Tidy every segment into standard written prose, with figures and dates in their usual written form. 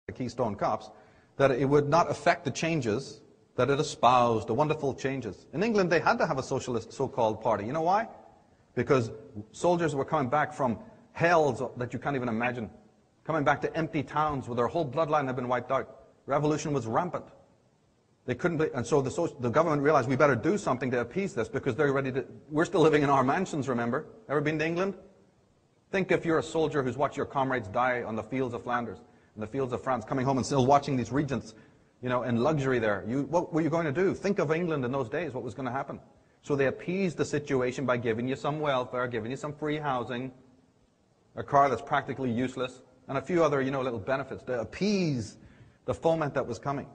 the Keystone Cops, that it would not affect the changes that it espoused, the wonderful changes. In England, they had to have a socialist so-called party. You know why? Because soldiers were coming back from hells that you can't even imagine, coming back to empty towns where their whole bloodline had been wiped out. Revolution was rampant. They couldn't be, and so the government realized we better do something to appease this because they're ready to, we're still living in our mansions, remember? Ever been to England? Think if you're a soldier who's watched your comrades die on the fields of Flanders, in the fields of France, coming home and still watching these regents, you know, in luxury there. What were you going to do? Think of England in those days, what was going to happen. So they appeased the situation by giving you some welfare, giving you some free housing, a car that's practically useless, and a few other, you know, little benefits to appease the foment that was coming.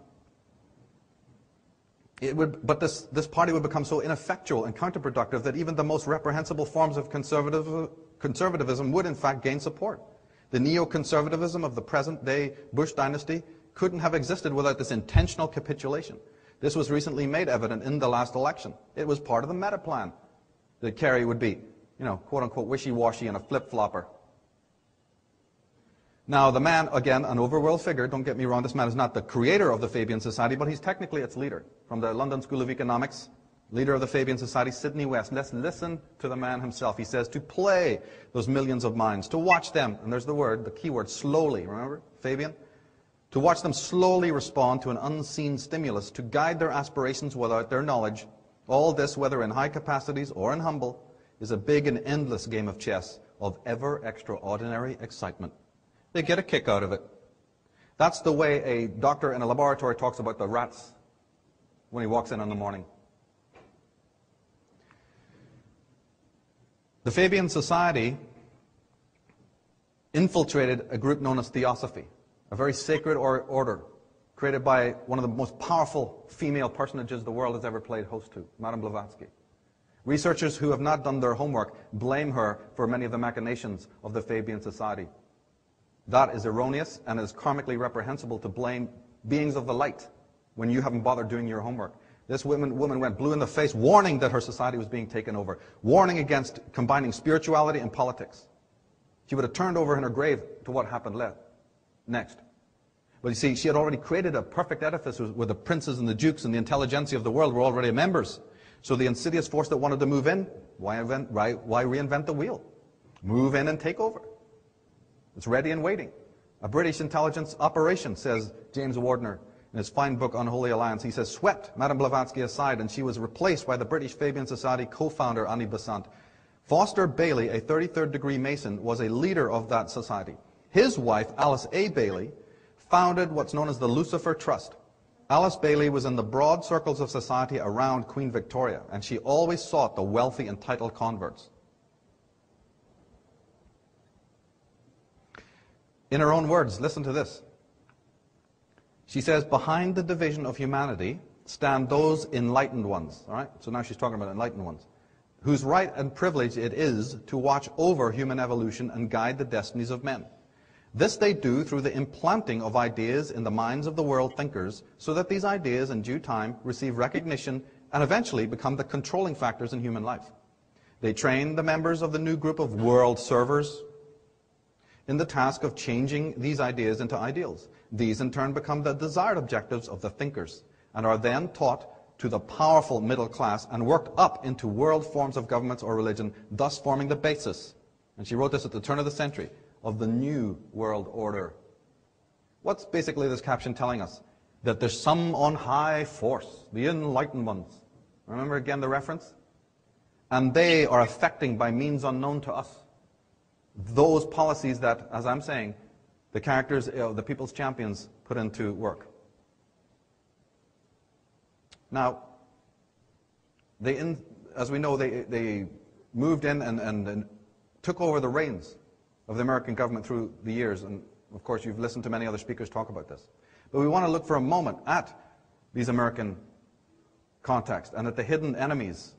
But this party would become so ineffectual and counterproductive that even the most reprehensible forms of conservatism would in fact gain support. The neoconservatism of the present-day Bush dynasty couldn't have existed without this intentional capitulation. This was recently made evident in the last election. It was part of the meta plan that Kerry would be, you know, quote-unquote wishy-washy and a flip-flopper. Now, the man, again, an overworld figure, don't get me wrong, this man is not the creator of the Fabian Society, but he's technically its leader. From the London School of Economics, leader of the Fabian Society, Sidney West. Let's listen to the man himself. He says to play those millions of minds, to watch them, and there's the word, the key word, slowly, remember, Fabian? To watch them slowly respond to an unseen stimulus, to guide their aspirations without their knowledge. All this, whether in high capacities or in humble, is a big and endless game of chess of ever extraordinary excitement. They get a kick out of it. That's the way a doctor in a laboratory talks about the rats when he walks in the morning. The Fabian Society infiltrated a group known as Theosophy, a very sacred order created by one of the most powerful female personages the world has ever played host to, Madame Blavatsky. Researchers who have not done their homework blame her for many of the machinations of the Fabian Society. That is erroneous and is karmically reprehensible to blame beings of the light when you haven't bothered doing your homework. This woman went blue in the face, warning that her society was being taken over, warning against combining spirituality and politics. She would have turned over in her grave to what happened next. But you see, she had already created a perfect edifice where the princes and the dukes and the intelligentsia of the world were already members. So the insidious force that wanted to move in, why reinvent the wheel? Move in and take over. It's ready and waiting. A British intelligence operation, says James Wardner in his fine book Unholy Alliance. He says, swept Madame Blavatsky aside, and she was replaced by the British Fabian Society co-founder Annie Besant. Foster Bailey, a 33rd degree Mason, was a leader of that society. His wife, Alice A. Bailey, founded what's known as the Lucifer Trust. Alice Bailey was in the broad circles of society around Queen Victoria, and she always sought the wealthy and titled converts. In her own words, listen to this. She says, behind the division of humanity stand those enlightened ones. All right? So now she's talking about enlightened ones, whose right and privilege it is to watch over human evolution and guide the destinies of men. This they do through the implanting of ideas in the minds of the world thinkers, so that these ideas in due time receive recognition and eventually become the controlling factors in human life. They train the members of the new group of world servers in the task of changing these ideas into ideals. These in turn become the desired objectives of the thinkers and are then taught to the powerful middle class and worked up into world forms of governments or religion, thus forming the basis, and she wrote this at the turn of the century, of the new world order. What's basically this caption telling us? That there's some on high force, the enlightened ones. Remember again the reference? And they are affecting by means unknown to us those policies that, as I'm saying, the characters, the people's champions put into work. Now, as we know, they moved in and took over the reins of the American government through the years, and of course you've listened to many other speakers talk about this. But we want to look for a moment at these American contacts and at the hidden enemies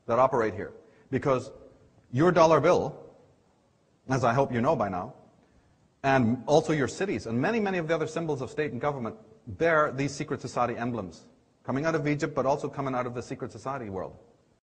that operate here. Because your dollar bill, as I hope you know by now, and also your cities, and many, many of the other symbols of state and government bear these secret society emblems, coming out of Egypt, but also coming out of the secret society world.